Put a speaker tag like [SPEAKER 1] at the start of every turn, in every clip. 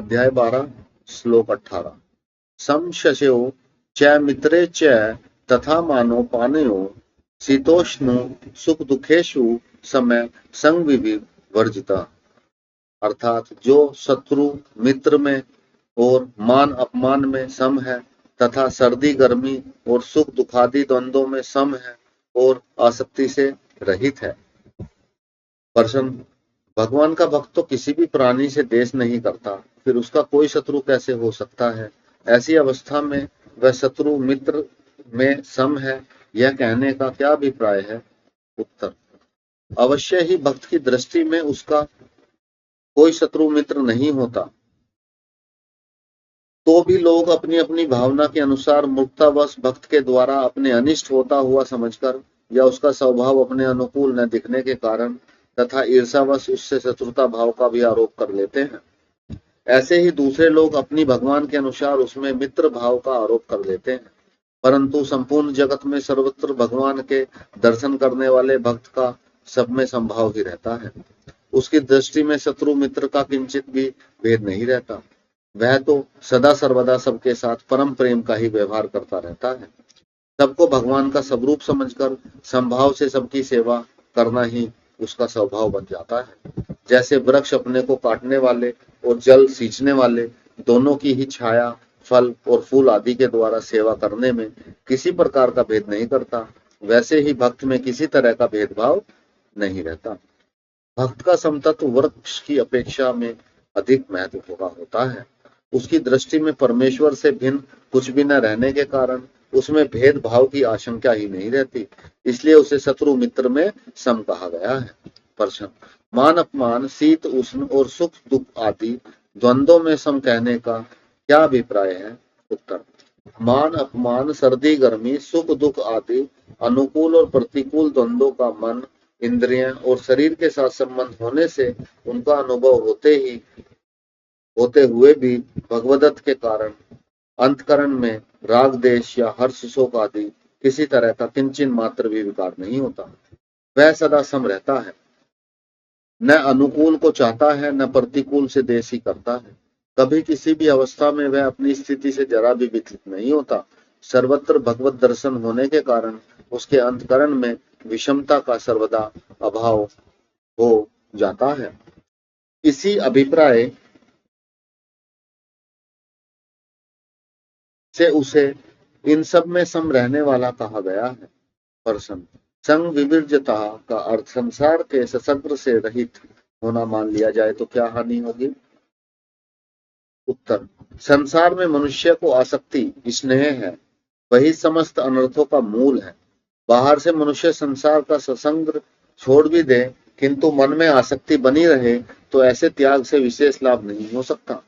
[SPEAKER 1] अध्याय 12 श्लोक 18। संशयो च मित्रे च तथा मानो पानयो शीतोष्ण सुख दुखेशु समय संग विवर्जिता। अर्थात जो शत्रु मित्र में और मान अपमान में सम है तथा सर्दी गर्मी और सुख दुखादि द्वंद्वों में सम है और आसक्ति से रहित है। प्रश्न, भगवान का भक्त तो किसी भी प्राणी से द्वेष नहीं करता, फिर उसका कोई शत्रु कैसे हो सकता है? ऐसी अवस्था में वह शत्रु मित्र में सम है, यह कहने का क्या अभिप्राय है? उत्तर, अवश्य ही भक्त की दृष्टि में उसका कोई शत्रु मित्र नहीं होता, तो भी लोग अपनी अपनी भावना के अनुसार मूर्खतावश भक्त के द्वारा अपने अनिष्ट होता हुआ समझकर या उसका स्वभाव अपने अनुकूल न दिखने के कारण तथा ईर्ष्यावश उससे शत्रुता भाव का भी आरोप कर लेते हैं। ऐसे ही दूसरे लोग अपनी भगवान के अनुसार उसमें मित्र भाव का आरोप कर लेते हैं, परंतु संपूर्ण जगत में सर्वत्र भगवान के दर्शन करने वाले भक्त का सब में संभाव ही रहता है। उसकी दृष्टि में शत्रु मित्र का किंचित भी भेद नहीं रहता। वह तो सदा सर्वदा सबके साथ परम प्रेम का ही व्यवहार करता रहता है। सबको भगवान का स्वरूप समझकर संभाव से सबकी सेवा करना ही उसका स्वभाव बन जाता है। जैसे वृक्ष अपने को काटने वाले और जल सींचने वाले दोनों की ही छाया, फल और फूल आदि के द्वारा सेवा करने में किसी प्रकार का भेद नहीं करता, वैसे ही भक्त में किसी तरह का भेदभाव नहीं रहता। भक्त का समतत्व वृक्ष की अपेक्षा में अधिक महत्व होता है। उसकी दृष्टि में परमेश्वर से भिन्न कुछ भी न रहने के कारण उसमें भेदभाव की आशंका ही नहीं रहती, इसलिए उसे शत्रु मित्र में सम कहा गया है। प्रश्न, मान अपमान, शीत उष्ण और सुख दुख आदि द्वंद्वों में सम कहने का क्या अभिप्राय है? उत्तर, मान अपमान, सर्दी गर्मी, सुख दुख आदि अनुकूल और प्रतिकूल द्वंद्वों का मन, इंद्रियां और शरीर के साथ संबंध होने से उनका अनुभव होते हुए भी भगवदत्त के कारण अंतकरण में राग देश या हर्ष शोक आदि किसी तरह का किंचन मात्र भी विकार नहीं होता। वह सदा सम रहता है, न अनुकूल को चाहता है न प्रतिकूल से देश ही करता है। कभी किसी भी अवस्था में वह अपनी स्थिति से जरा भी विचलित नहीं होता। सर्वत्र भगवत दर्शन होने के कारण उसके अंतकरण में विषमता का सर्वदा अभाव हो जाता है। इसी अभिप्राय से उसे इन सब में सम रहने वाला कहा गया है। प्रश्न, संग विवर्जिता का अर्थ संसार के ससंग से रहित होना मान लिया जाए तो क्या हानि होगी? उत्तर, संसार में मनुष्य को आसक्ति स्नेह है, वही समस्त अनर्थों का मूल है। बाहर से मनुष्य संसार का ससंग छोड़ भी दे, किंतु मन में आसक्ति बनी रहे तो ऐसे त्याग से विशेष लाभ नहीं हो सकता।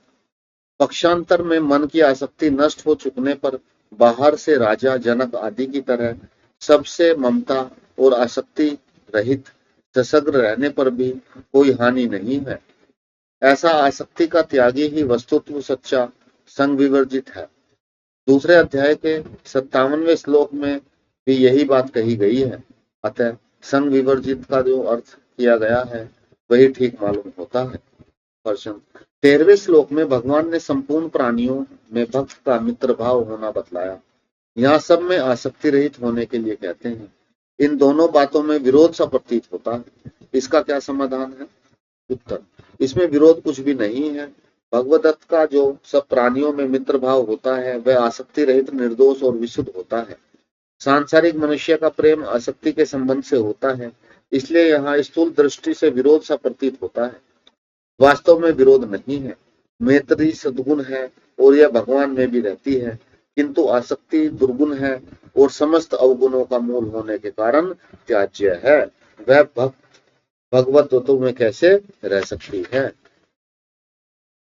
[SPEAKER 1] पक्षांतर में मन की आसक्ति नष्ट हो चुकने पर बाहर से राजा जनक आदि की तरह सबसे ममता और आसक्ति रहित ससग्र रहने पर भी कोई हानि नहीं है। ऐसा आसक्ति का त्यागी ही वस्तुत्व सच्चा संग विवर्जित है। दूसरे अध्याय के 57वें श्लोक में भी यही बात कही गई है। अतः संग विवर्जित का जो अर्थ किया गया है वही ठीक मालूम होता है। प्रश्न, 13वें श्लोक में भगवान ने संपूर्ण प्राणियों में भक्त का मित्र भाव होना बतलाया। यहाँ सब में आसक्ति रहित होने के लिए कहते हैं। इन दोनों बातों में विरोध सा प्रतीत होता है, इसका क्या समाधान है? उत्तर, इसमें विरोध कुछ भी नहीं है। भगवदत्त का जो सब प्राणियों में मित्र भाव होता है वह आसक्ति रहित, निर्दोष और विशुद्ध होता है। सांसारिक मनुष्य का प्रेम आसक्ति के संबंध से होता है, इसलिए यहाँ स्थूल दृष्टि से विरोध सा प्रतीत होता है। वास्तव में विरोध नहीं है। मैत्री सद्गुण है और यह भगवान में भी रहती है, किंतु आसक्ति दुर्गुण है और समस्त अवगुणों का मूल होने के कारण त्याज्य है। वह भक्त भगवत तत्व में कैसे रह सकती है?